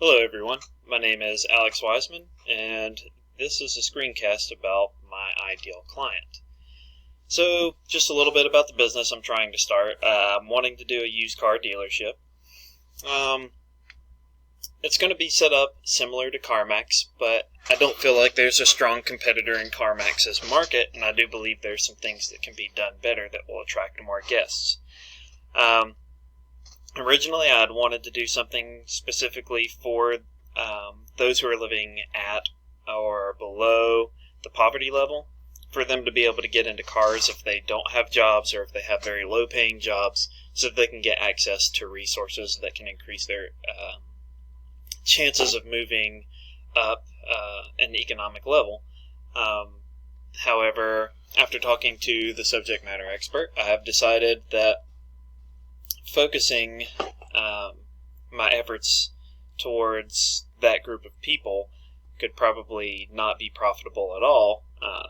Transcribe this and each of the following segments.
Hello everyone, my name is Alex Wiseman, and this is a screencast about my ideal client. So, just a little bit about the business I'm trying to start. I'm wanting to do a used car dealership. It's going to be set up similar to CarMax, but I don't feel like there's a strong competitor in CarMax's market, and I do believe there's some things that can be done better that will attract more guests. Originally, I'd wanted to do something specifically for those who are living at or below the poverty level, for them to be able to get into cars if they don't have jobs or if they have very low-paying jobs, so that they can get access to resources that can increase their chances of moving up an economic level. However, after talking to the subject matter expert, I have decided that focusing my efforts towards that group of people could probably not be profitable at all,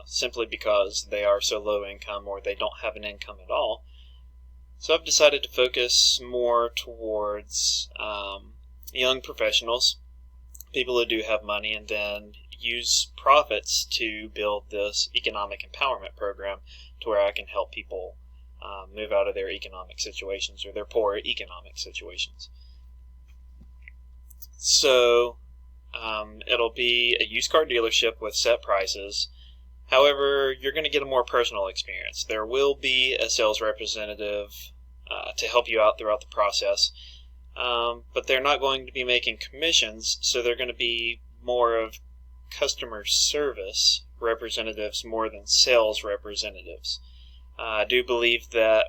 simply because they are so low income or they don't have an income at all. So I've decided to focus more towards young professionals, people who do have money, and then use profits to build this economic empowerment program to where I can help people move out of their economic situations or their poor economic situations. So it'll be a used car dealership with set prices. However, you're going to get a more personal experience. There will be a sales representative to help you out throughout the process, but they're not going to be making commissions, so they're going to be more of customer service representatives more than sales representatives. I do believe that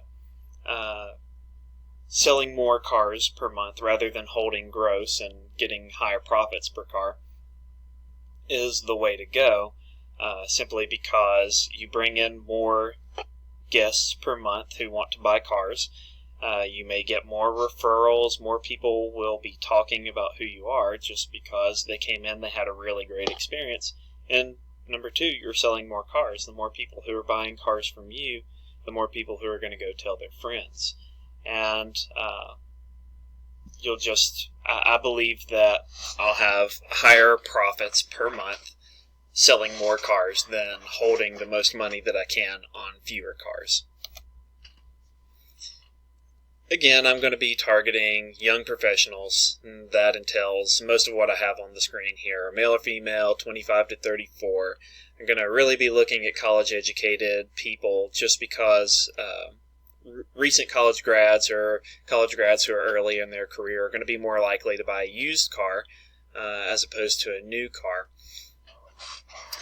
selling more cars per month rather than holding gross and getting higher profits per car is the way to go, simply because you bring in more guests per month who want to buy cars. You may get more referrals. More people will be talking about who you are just because they came in, they had a really great experience. And number two, you're selling more cars. The more people who are buying cars from you, the more people who are going to go tell their friends. And I believe that I'll have higher profits per month selling more cars than holding the most money that I can on fewer cars. Again, I'm going to be targeting young professionals. That entails most of what I have on the screen here, male or female, 25 to 34. I'm going to really be looking at college-educated people just because recent college grads or college grads who are early in their career are going to be more likely to buy a used car as opposed to a new car,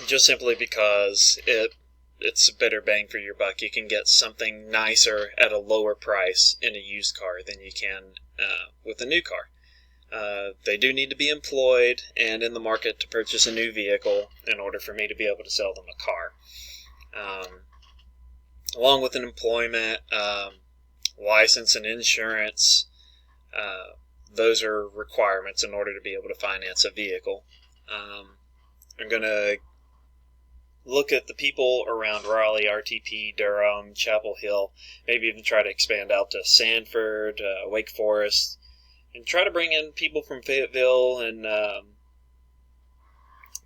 just simply because it's a better bang for your buck. You can get something nicer at a lower price in a used car than you can with a new car. They do need to be employed and in the market to purchase a new vehicle in order for me to be able to sell them a car. Along with an employment, license, and insurance, those are requirements in order to be able to finance a vehicle. I'm going to look at the people around Raleigh, RTP, Durham, Chapel Hill, maybe even try to expand out to Sanford, Wake Forest, and try to bring in people from Fayetteville and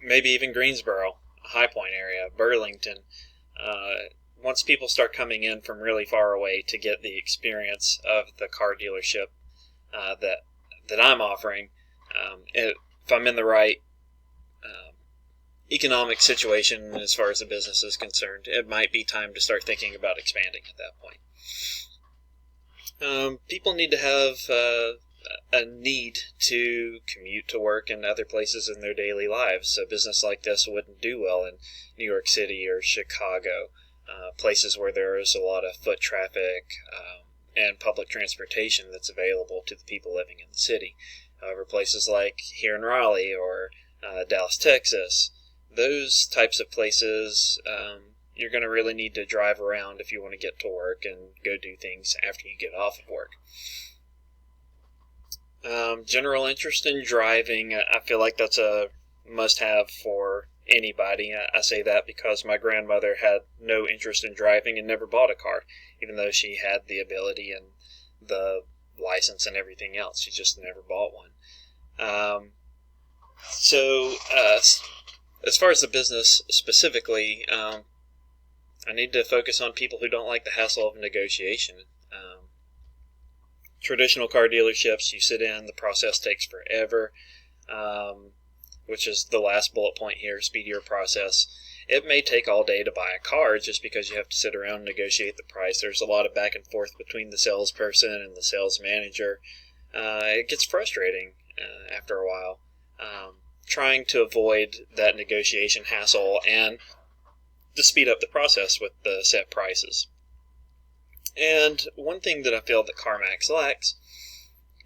maybe even Greensboro, High Point area, Burlington. Once people start coming in from really far away to get the experience of the car dealership that I'm offering, if I'm in the right economic situation as far as the business is concerned, it might be time to start thinking about expanding at that point. People need to have a need to commute to work and other places in their daily lives. A business like this wouldn't do well in New York City or Chicago, places where there is a lot of foot traffic and public transportation that's available to the people living in the city. However, places like here in Raleigh or Dallas, Texas, those types of places, you're going to really need to drive around if you want to get to work and go do things after you get off of work. General interest in driving, I feel like that's a must-have for anybody. I say that because my grandmother had no interest in driving and never bought a car, even though she had the ability and the license and everything else. She just never bought one. So, as far as the business specifically, I need to focus on people who don't like the hassle of negotiation. Traditional car dealerships, you sit in, the process takes forever, which is the last bullet point here, speedier process. It may take all day to buy a car just because you have to sit around and negotiate the price. There's a lot of back and forth between the salesperson and the sales manager. It gets frustrating after a while. Trying to avoid that negotiation hassle and to speed up the process with the set prices. And one thing that I feel that CarMax lacks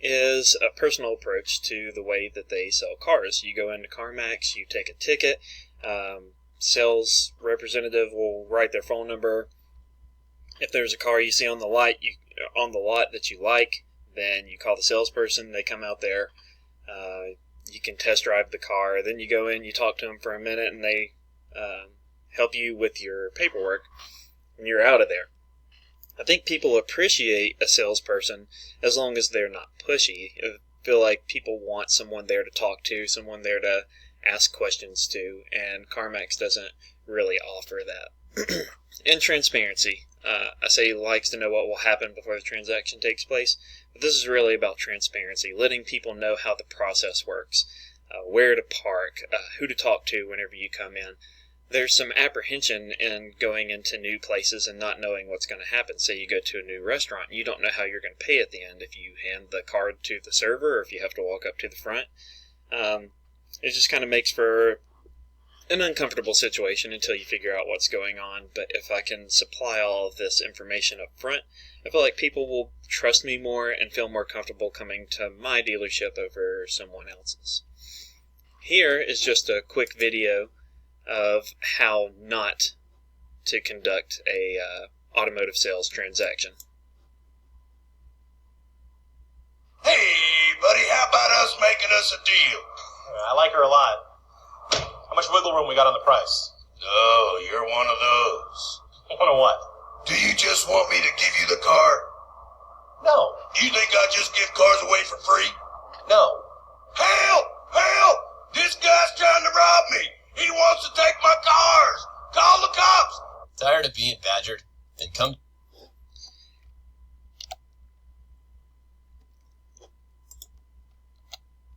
is a personal approach to the way that they sell cars. You go into CarMax, you take a ticket, sales representative will write their phone number. If there's a car you see on the lot that you like, then you call the salesperson, they come out there, you can test drive the car, then you go in, you talk to them for a minute, and they help you with your paperwork, and you're out of there. I think people appreciate a salesperson as long as they're not pushy. I feel like people want someone there to talk to, someone there to ask questions to, and CarMax doesn't really offer that. And transparency. I say he likes to know what will happen before the transaction takes place, but this is really about transparency, letting people know how the process works, where to park, who to talk to whenever you come in. There's some apprehension in going into new places and not knowing what's going to happen. Say you go to a new restaurant, you don't know how you're going to pay at the end, if you hand the card to the server or if you have to walk up to the front. It just kind of makes for an uncomfortable situation until you figure out what's going on. But if I can supply all of this information up front, I feel like people will trust me more and feel more comfortable coming to my dealership over someone else's. Here is just a quick video of how not to conduct a automotive sales transaction. Hey, buddy, how about us making us a deal? I like her a lot. How much wiggle room we got on the price? Oh, you're one of those. One of what? Do you just want me to give you the car? No. You think I just give cars away for free? No. Help! Help! This guy's trying to rob me. He wants to take my cars. Call the cops. Tired of being badgered? Then come.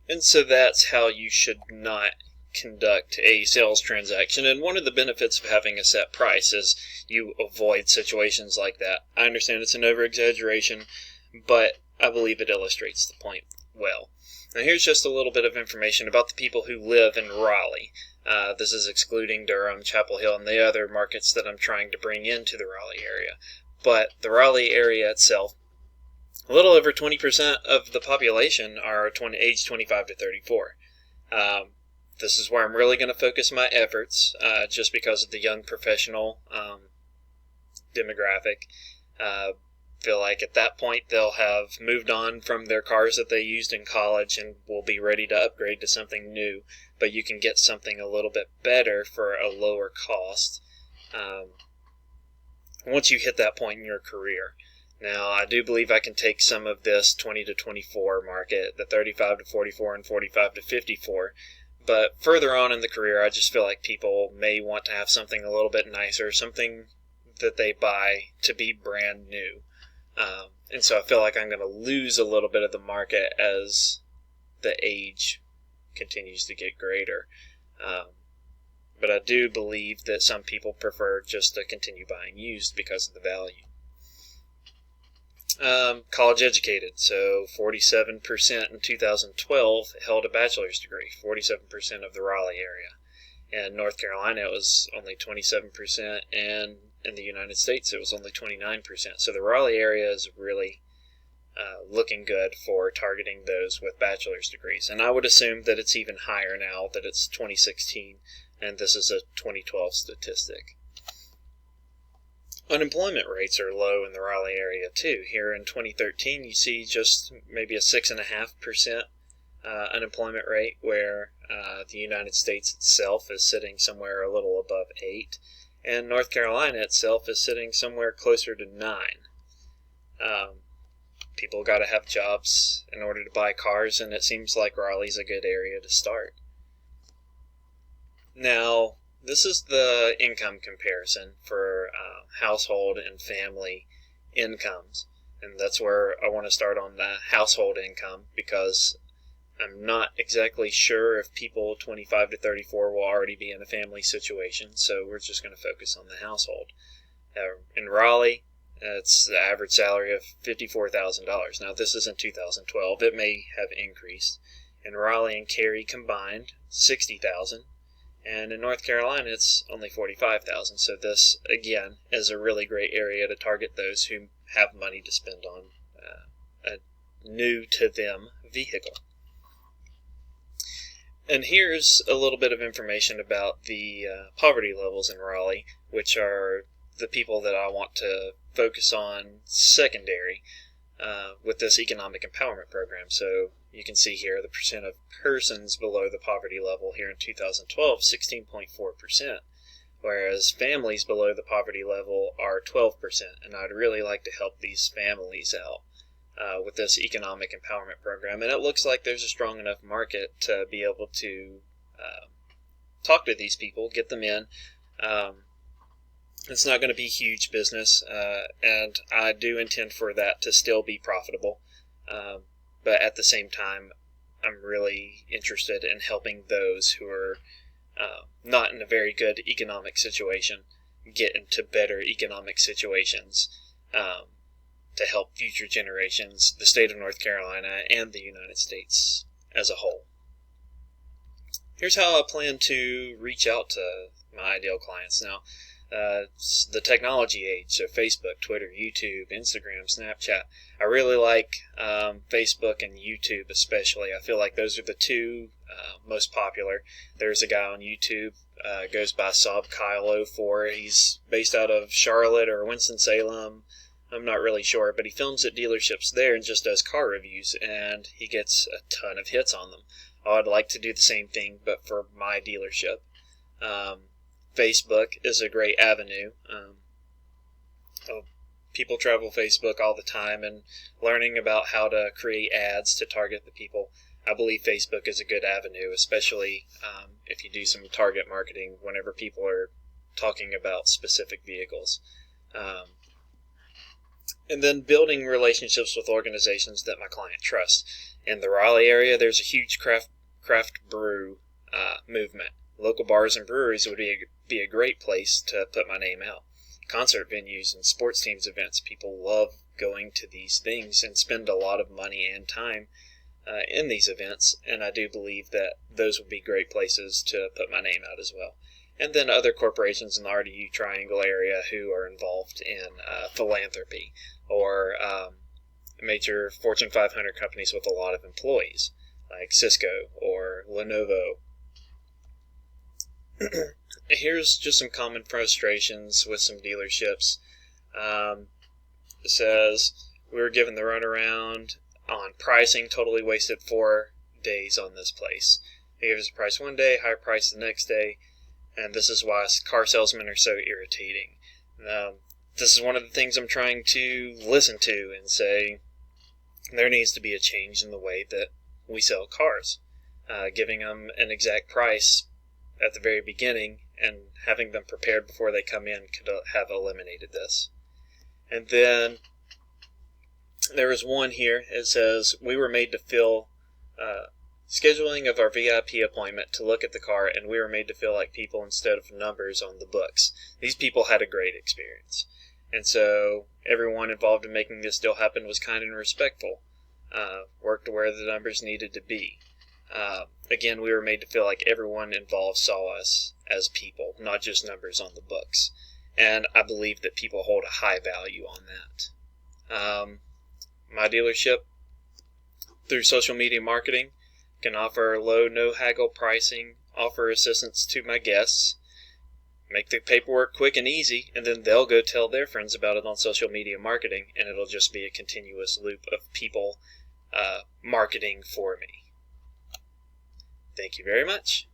And so that's how you should not conduct a sales transaction. And one of the benefits of having a set price is you avoid situations like that. I understand it's an over-exaggeration, but I believe it illustrates the point well. Now here's just a little bit of information about the people who live in Raleigh. This is excluding Durham, Chapel Hill, and the other markets that I'm trying to bring into the Raleigh area. But the Raleigh area itself, a little over 20% of the population are age 25 to 34. This is where I'm really going to focus my efforts, just because of the young professional demographic. Feel like at that point they'll have moved on from their cars that they used in college and will be ready to upgrade to something new, but you can get something a little bit better for a lower cost once you hit that point in your career. Now, I do believe I can take some of this 20 to 24 market, the 35 to 44 and 45 to 54, but further on in the career, I just feel like people may want to have something a little bit nicer, something that they buy to be brand new. And so I feel like I'm going to lose a little bit of the market as the age continues to get greater. But I do believe that some people prefer just to continue buying used because of the value. College educated, so 47% in 2012 held a bachelor's degree, 47% of the Raleigh area. In North Carolina, it was only 27%, and in the United States, it was only 29%. So the Raleigh area is really looking good for targeting those with bachelor's degrees. And I would assume that it's even higher now that it's 2016, and this is a 2012 statistic. Unemployment rates are low in the Raleigh area too. Here in 2013, you see just maybe a 6.5% unemployment rate, where the United States itself is sitting somewhere a little above 8%, and North Carolina itself is sitting somewhere closer to 9%. People got to have jobs in order to buy cars, and it seems like Raleigh's a good area to start. Now, this is the income comparison for household and family incomes. And that's where I want to start on the household income, because I'm not exactly sure if people 25 to 34 will already be in a family situation, so we're just going to focus on the household. In Raleigh, it's the average salary of $54,000. Now, this is in 2012. It may have increased. In Raleigh and Cary combined, $60,000. And in North Carolina, it's only $45,000. So this, again, is a really great area to target those who have money to spend on a new-to-them vehicle. And here's a little bit of information about the poverty levels in Raleigh, which are the people that I want to focus on secondary with this economic empowerment program. So you can see here the percent of persons below the poverty level here in 2012, 16.4%, whereas families below the poverty level are 12%. And I'd really like to help these families out with this economic empowerment program. And it looks like there's a strong enough market to be able to talk to these people, get them in. It's not going to be huge business, and I do intend for that to still be profitable. But at the same time, I'm really interested in helping those who are not in a very good economic situation get into better economic situations to help future generations, the state of North Carolina, and the United States as a whole. Here's how I plan to reach out to my ideal clients. Now, it's the technology age, so Facebook, Twitter, YouTube, Instagram, Snapchat. I really like Facebook and YouTube especially. I feel like those are the two most popular. There's a guy on YouTube, goes by SobKyle04. He's based out of Charlotte or Winston-Salem. I'm not really sure, but he films at dealerships there and just does car reviews, and he gets a ton of hits on them. I'd like to do the same thing, but for my dealership. Facebook is a great avenue. People travel Facebook all the time, and learning about how to create ads to target the people. I believe Facebook is a good avenue, especially if you do some target marketing whenever people are talking about specific vehicles. And then building relationships with organizations that my client trusts. In the Raleigh area, there's a huge craft brew movement. Local bars and breweries would be a great place to put my name out. Concert venues and sports teams events. People love going to these things and spend a lot of money and time in these events, and I do believe that those would be great places to put my name out as well. And then other corporations in the RDU Triangle area who are involved in philanthropy, or major Fortune 500 companies with a lot of employees, like Cisco or Lenovo. Here's just some common frustrations with some dealerships. It says, we were given the runaround on pricing, totally wasted 4 days on this place. They gave us a price one day, higher price the next day, and this is why car salesmen are so irritating. This is one of the things I'm trying to listen to and say, there needs to be a change in the way that we sell cars. Giving them an exact price at the very beginning and having them prepared before they come in could have eliminated this. And then there is one here. It says, we were made to feel scheduling of our VIP appointment to look at the car, and we were made to feel like people instead of numbers on the books. These people had a great experience. And so everyone involved in making this deal happen was kind and respectful. Worked where the numbers needed to be. Again, we were made to feel like everyone involved saw us as people, not just numbers on the books. And I believe that people hold a high value on that. My dealership, through social media marketing, can offer low, no-haggle pricing, offer assistance to my guests, make the paperwork quick and easy, and then they'll go tell their friends about it on social media marketing, and it'll just be a continuous loop of people marketing for me. Thank you very much.